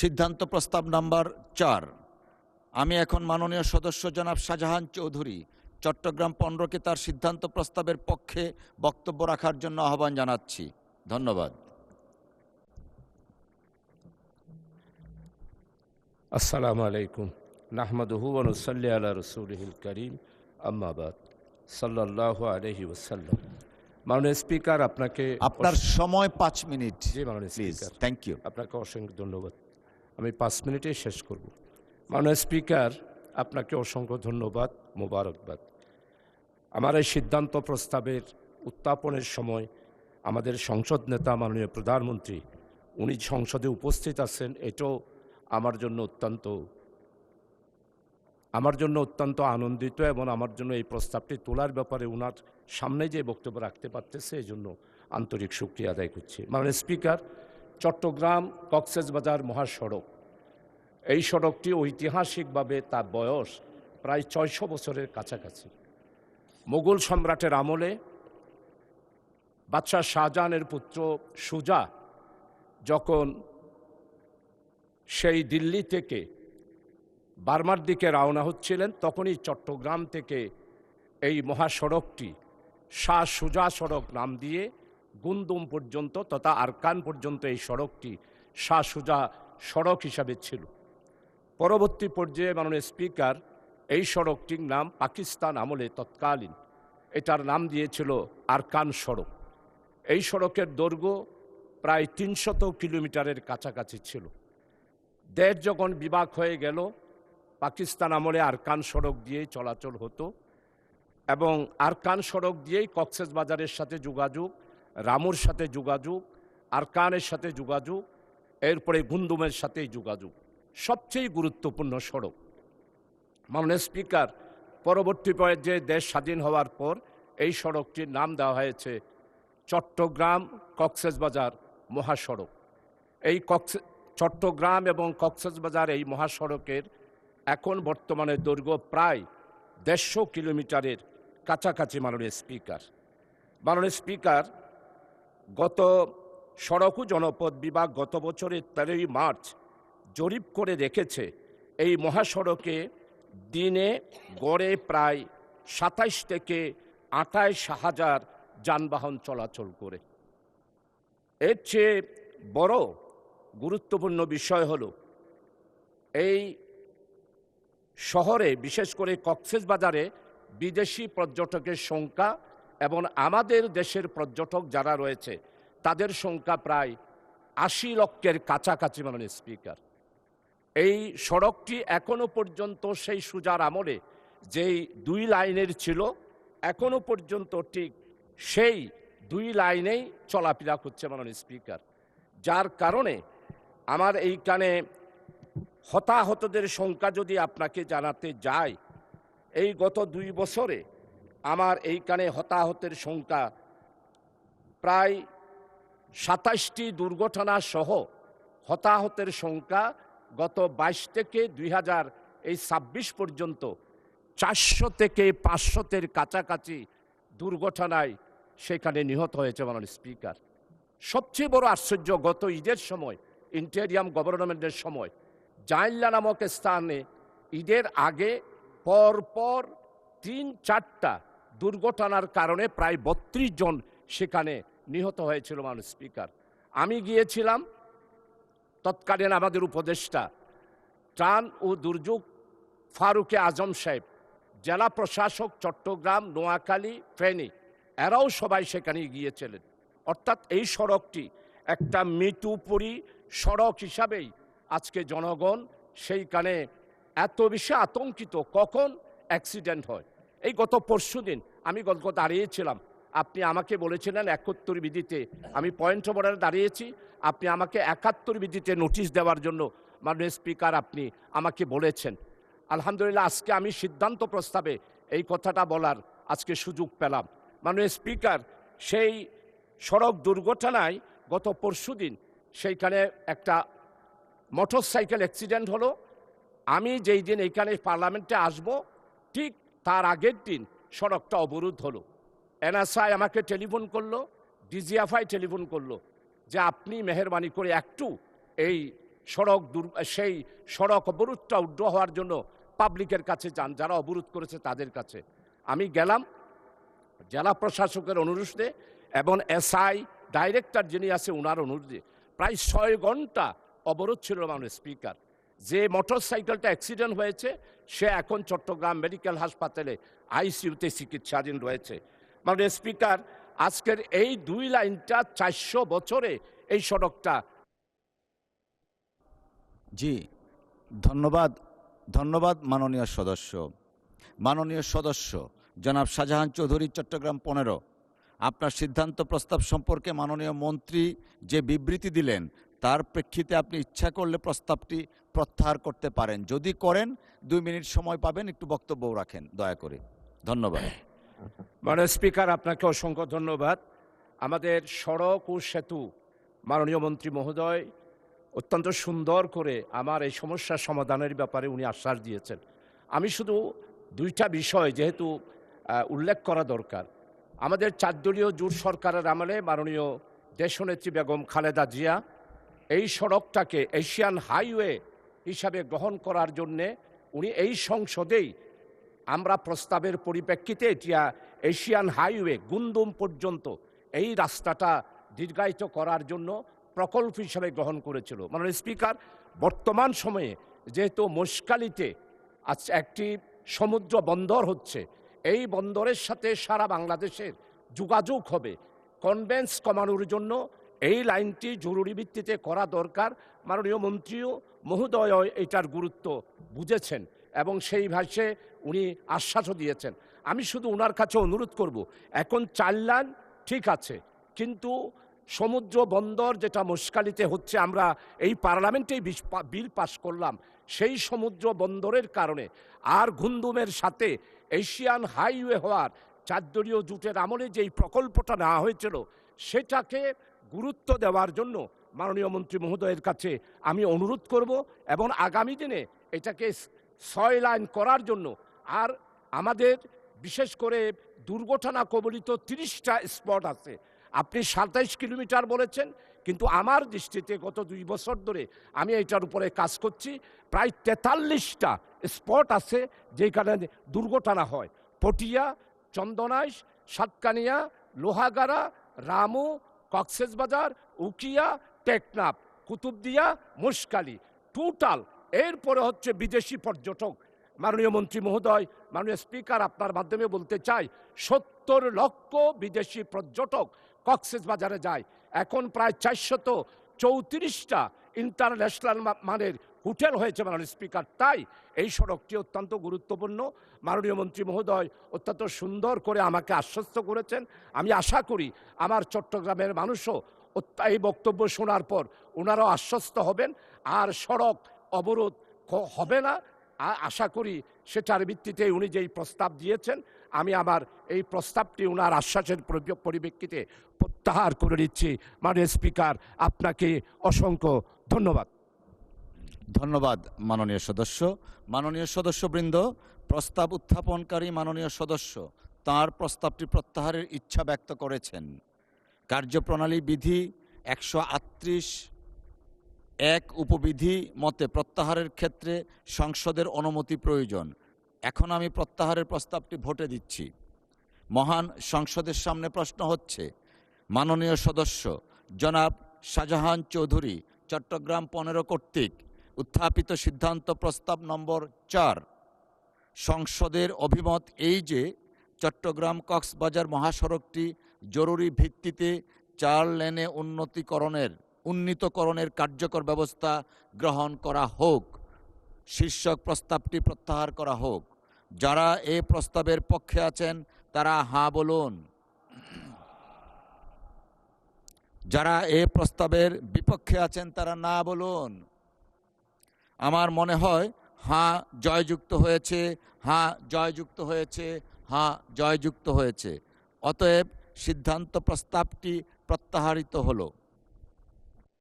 সিদ্ধান্ত প্রস্তাব নাম্বার 4। আমি এখন মাননীয় সদস্য জনাব শাহজাহান চৌধুরী চট্টগ্রাম 15কে তার সিদ্ধান্ত প্রস্তাবের পক্ষে বক্তব্য রাখার জন্য আহ্বান জানাচ্ছি। ধন্যবাদ। আসসালামু আলাইকুম। নাহমাদুহু ওয়া নুসাল্লি আলা রাসূলিহিল কারীম, আম্মা বাদ। সাল্লাল্লাহু আলাইহি ওয়াসাল্লাম। মাননীয় স্পিকার, আপনার সময় 5 মিনিট। জি মাননীয় স্পিকার, থ্যাংক ইউ। আপনাকে অসংখ্য ধন্যবাদ। আমি 5 মিনিটেই শেষ করব। মাননীয় স্পিকার, আপনাকে অসংখ্য ধন্যবাদ, মোবারকবাদ। আমার এই সিদ্ধান্ত প্রস্তাবের উত্থাপনের সময় আমাদের সংসদ নেতা মাননীয় প্রধানমন্ত্রী উনি সংসদে উপস্থিত আছেন, এটাও আমার জন্য অত্যন্ত আনন্দিত এবং আমার জন্য এই প্রস্তাবটি তোলার ব্যাপারে ওনার সামনে যে বক্তব্য রাখতে পারতেছে এই জন্য আন্তরিক শুকরিয়া আদায় করছি। মাননীয় স্পিকার, চট্টগ্রাম কক্সবাজার মহাসড়ক, এই সড়কটি ঐতিহাসিকভাবে তার বয়স প্রায় 600 বছরের কাছাকাছি। মোগল সম্রাটের আমলে বাদশাহ শাহজাহানের পুত্র সুজা যখন সেই দিল্লি থেকে বার্মার দিকে রওনা হচ্ছিলেন, তখনই চট্টগ্রাম থেকে এই মহাসড়কটি শাহ সুজা সড়ক নাম দিয়ে গুন্দুম পর্যন্ত তথা আরকান পর্যন্ত এই সড়কটি শাহ সুজা সড়ক হিসাবে ছিল। পরবর্তী পর্যায়ে মাননীয় স্পিকার, এই সড়কটির নাম পাকিস্তান আমলে তৎকালীন এটার নাম দিয়েছিল আরকান সড়ক। এই সড়কের দৈর্ঘ্য প্রায় 300 কিলোমিটারের কাছাকাছি ছিল। দেশ যখন বিভাগ হয়ে গেল, পাকিস্তান আমলে আরকান সড়ক দিয়েই চলাচল হতো এবং আরকান সড়ক দিয়েই কক্সবাজারের সাথে যোগাযোগ, রামুর সাথে যোগাযোগ, আরকানের সাথে যোগাযোগ, এরপরে গুন্দুমের সাথেই যোগাযোগ, সবচেয়ে গুরুত্বপূর্ণ সড়ক। মাননীয় স্পিকার, পরবর্তী পর্যায়ে দেশ স্বাধীন হওয়ার পর এই সড়কটির নাম দেওয়া হয়েছে চট্টগ্রাম কক্সবাজার মহাসড়ক। এই চট্টগ্রাম এবং কক্সবাজার এই মহাসড়কের এখন বর্তমানে দৈর্ঘ্য প্রায় 150 কিলোমিটারের কাছাকাছি। মাননীয় স্পিকার, গত সড়ক ও জনপদ বিভাগ গত বছরের 13 মার্চ জরিপ করে দেখেছে এই মহাসড়কে দিনে গড়ে প্রায় 27 থেকে 28 হাজার যানবাহন চলাচল করে। এর চেয়ে বড় গুরুত্বপূর্ণ বিষয় হলো এই শহরে, বিশেষ করে কক্সবাজারে বিদেশি পর্যটকের সংখ্যা এবং আমাদের দেশের পর্যটক যারা রয়েছে তাদের সংখ্যা প্রায় 80 লক্ষের কাছাকাছি। মাননীয় স্পিকার, এই সড়কটি এখনো পর্যন্ত সেই সুজার আমলে যেই 2 লাইনের ছিল, এখনো পর্যন্ত ঠিক সেই 2 লাইনেই চলাফেরা করছে। মাননীয় স্পিকার, যার কারণে আমার এইখানে হতাহতদের সংখ্যা যদি আপনাকে জানাতে যাই, এই গত 2 বছরে আমার এইখানে হতাহতের সংখ্যা প্রায় 27টি দুর্ঘটনা সহ হতাহতের সংখ্যা গত 22 থেকে 2026 পর্যন্ত 400 থেকে 500-এর কাছাকাছি দুর্ঘটনায় সেখানে নিহত হয়েছে। মাননীয় স্পিকার, সবচেয়ে বড় আশ্চর্য, গত ঈদের সময়, ইন্টেরিয়াম গভর্নমেন্টের সময় জাইল্লা নামক স্থানে ঈদের আগে পরপর 3-4টা দুর্ঘটনার কারণে প্রায় 32 জন সেখানে নিহত হয়েছিল। মাননীয় স্পিকার, আমি গিয়েছিলাম, তৎকালীন আমাদের উপদেষ্টা ত্রাণ ও দুর্যোগ ফারুকে আজম সাহেব, জেলা প্রশাসক চট্টগ্রাম, নোয়াখালী, ফেনী, এরাও সবাই সেখানে গিয়েছিলেন। অর্থাৎ এই সড়কটি একটা মৃত্যুপরী সড়ক হিসাবেই আজকে জনগণ সেইখানে এত বেশি আতঙ্কিত, কখন অ্যাক্সিডেন্ট হয়। এই গত পরশুদিন আমি দাঁড়িয়েছিলাম, আপনি আমাকে বলেছিলেন 71 বিধিতে, আমি পয়েন্ট অফ অর্ডারে দাঁড়িয়েছি, আপনি আমাকে 71 বিধিতে নোটিশ দেওয়ার জন্য মাননীয় স্পিকার আপনি আমাকে বলেছেন। আলহামদুলিল্লাহ, আজকে আমি সিদ্ধান্ত প্রস্তাবে এই কথাটা বলার আজকে সুযোগ পেলাম। মাননীয় স্পিকার, সেই সড়ক দুর্ঘটনায় গত পরশুদিন সেইখানে একটা মোটরসাইকেল অ্যাক্সিডেন্ট হলো। আমি যেই দিন এইখানে পার্লামেন্টে আসব, ঠিক তার আগের দিন সড়কটা অবরোধ হলো। এনএসআই আমাকে টেলিফোন করলো, ডিজিএফআই টেলিফোন করলো যে আপনি মেহেরবানি করে একটু এই সেই সড়ক অবরোধটা উড্র হওয়ার জন্য পাবলিকের কাছে যান, যারা অবরোধ করেছে তাদের কাছে। আমি গেলাম জেলা প্রশাসকের অনুরোধে এবং এসআই ডাইরেক্টর যিনি আছে ওনার অনুরোধে। প্রায় 6 ঘন্টা অবরোধ ছিল মাননীয় স্পিকার। যে মোটর সাইকেলটা অ্যাক্সিডেন্ট হয়েছে সে এখন চট্টগ্রাম মেডিকেল হাসপাতালে আইসিইউতে চিকিৎসাধীন রয়েছে। মাননীয় স্পিকার, আজকের এই 2 লাইনটা 400 বছরে এই সড়কটা। জি, ধন্যবাদ ধন্যবাদ মাননীয় সদস্য জনাব শাহজাহান চৌধুরী, চট্টগ্রাম 15। আপনার সিদ্ধান্ত প্রস্তাব সম্পর্কে মাননীয় মন্ত্রী যে বিবৃতি দিলেন তার প্রেক্ষিতে আপনি ইচ্ছা করলে প্রস্তাবটি প্রত্যাহার করতে পারেন। যদি করেন 2 মিনিট সময় পাবেন, একটু বক্তব্য রাখেন দয়া করে। ধন্যবাদ। মাননীয় স্পিকার, আপনাকে অসংখ্য ধন্যবাদ। আমাদের সড়ক ও সেতু মাননীয় মন্ত্রী মহোদয় অত্যন্ত সুন্দর করে আমার এই সমস্যার সমাধানের ব্যাপারে উনি আশ্বাস দিয়েছেন। আমি শুধু 2টা বিষয় যেহেতু উল্লেখ করা দরকার। আমাদের 4 দলীয় জোট সরকারের আমলে মাননীয় দেশনেত্রী বেগম খালেদা জিয়া এই সড়কটাকে এশিয়ান হাইওয়ে হিসাবে গ্রহণ করার জন্যে উনি এই সংসদেই আমরা প্রস্তাবের পরিপ্রেক্ষিতে এটা এশিয়ান হাইওয়ে গুন্দুম পর্যন্ত এই রাস্তাটা দীর্ঘায়িত করার জন্য প্রকল্প হিসাবে গ্রহণ করেছিল। মাননীয় স্পিকার, বর্তমান সময়ে যেহেতু মশকালিতে আজ একটি সমুদ্র বন্দর হচ্ছে, এই বন্দরের সাথে সারা বাংলাদেশের যোগাযোগ হবে, কনভেন্স কমানোর জন্য এই লাইনটি জরুরি ভিত্তিতে করা দরকার। মাননীয় মন্ত্রীও মহোদয় এটার গুরুত্ব বুঝেছেন এবং সেই ভাষে উনি আশ্বাসও দিয়েছেন। আমি শুধু ওনার কাছে অনুরোধ করব, এখন 4 লাইন ঠিক আছে, কিন্তু সমুদ্র বন্দর যেটা মশকালিতে হচ্ছে, আমরা এই পার্লামেন্টেই বিল পাস করলাম, সেই সমুদ্র বন্দরের কারণে আর গুন্দুমের সাথে এশিয়ান হাইওয়ে হওয়ার 4 দলীয় জোটের আমলে যেই প্রকল্পটা নেওয়া হয়েছিল সেটাকে গুরুত্ব দেওয়ার জন্য মাননীয় মন্ত্রী মহোদয়ের কাছে আমি অনুরোধ করব এবং আগামী দিনে এটাকে 6 লাইন করার জন্য। আর আমাদের বিশেষ করে দুর্ঘটনা কবলিত 30টা স্পট আছে। আপনি 27 কিলোমিটার বলেছেন, কিন্তু আমার দৃষ্টিতে গত 2 বছর ধরে আমি এটার উপরে কাজ করছি, প্রায় 43টা স্পট আছে যেখানে দুর্ঘটনা হয়। পটিয়া, চন্দনাইশ, সাতকানিয়া, লোহাগাড়া, রামু, কক্সবাজার, উকিয়া, টেকনাফ, কুতুবদিয়া, মুশকালি, টোটাল। এরপরে হচ্ছে বিদেশি পর্যটক। মাননীয় মন্ত্রী মহোদয়, মাননীয় স্পিকার, আপনার মাধ্যমে বলতে চাই 70 লক্ষ বিদেশি পর্যটক কক্সবাজারে যায়। এখন প্রায় 434টা ইন্টারন্যাশনাল মানের হোটেল হয়েছে মাননীয় স্পিকার। তাই এই সড়কটি অত্যন্ত গুরুত্বপূর্ণ। মাননীয় মন্ত্রী মহোদয় অত্যন্ত সুন্দর করে আমাকে আশ্বস্ত করেছেন। আমি আশা করি আমার চট্টগ্রামের মানুষও এই বক্তব্য শোনার পর ওনারাও আশ্বস্ত হবেন, আর সড়ক অবরোধ হবে না। আশা করি সেটার ভিত্তিতে উনি যেই প্রস্তাব দিয়েছেন, আমি আমার এই প্রস্তাবটি ওনার আশ্বাসের পরিপ্রেক্ষিতে প্রত্যাহার করে নিচ্ছি। মাননীয় স্পিকার, আপনাকে অসংখ্য ধন্যবাদ। ধন্যবাদ মাননীয় সদস্যবৃন্দ। প্রস্তাব উত্থাপনকারী মাননীয় সদস্য তার প্রস্তাবটি প্রত্যাহারের ইচ্ছা ব্যক্ত করেছেন। কার্যপ্রণালী বিধি 138(1) উপবিধি মতে প্রত্যাহারের ক্ষেত্রে সংসদের অনুমতি প্রয়োজন। এখন আমি প্রত্যাহারের প্রস্তাবটি ভোটে দিচ্ছি। মহান সংসদের সামনে প্রশ্ন হচ্ছে, মাননীয় সদস্য জনাব শাহজাহান চৌধুরী, চট্টগ্রাম 15 কর্তৃক উত্থাপিত সিদ্ধান্ত প্রস্তাব নম্বর 4। সংসদের অভিমত এই যে চট্টগ্রাম কক্সবাজার মহাসড়কটি জরুরি ভিত্তিতে 4 লেনে উন্নীতকরণের কার্যকর ব্যবস্থা গ্রহণ করা হোক। শীর্ষক প্রস্তাবটি প্রত্যাহার করা হোক। যারা এই প্রস্তাবের পক্ষে আছেন তারা হাঁ বলুন। যারা এই প্রস্তাবের বিপক্ষে আছেন তারা না বলুন। আমার মনে হয় হাঁ জয়যুক্ত হয়েছে, হাঁ জয়যুক্ত হয়েছে, হাঁ জয়যুক্ত হয়েছে। অতএব সিদ্ধান্ত প্রস্তাবটি প্রত্যাহারিত হলো।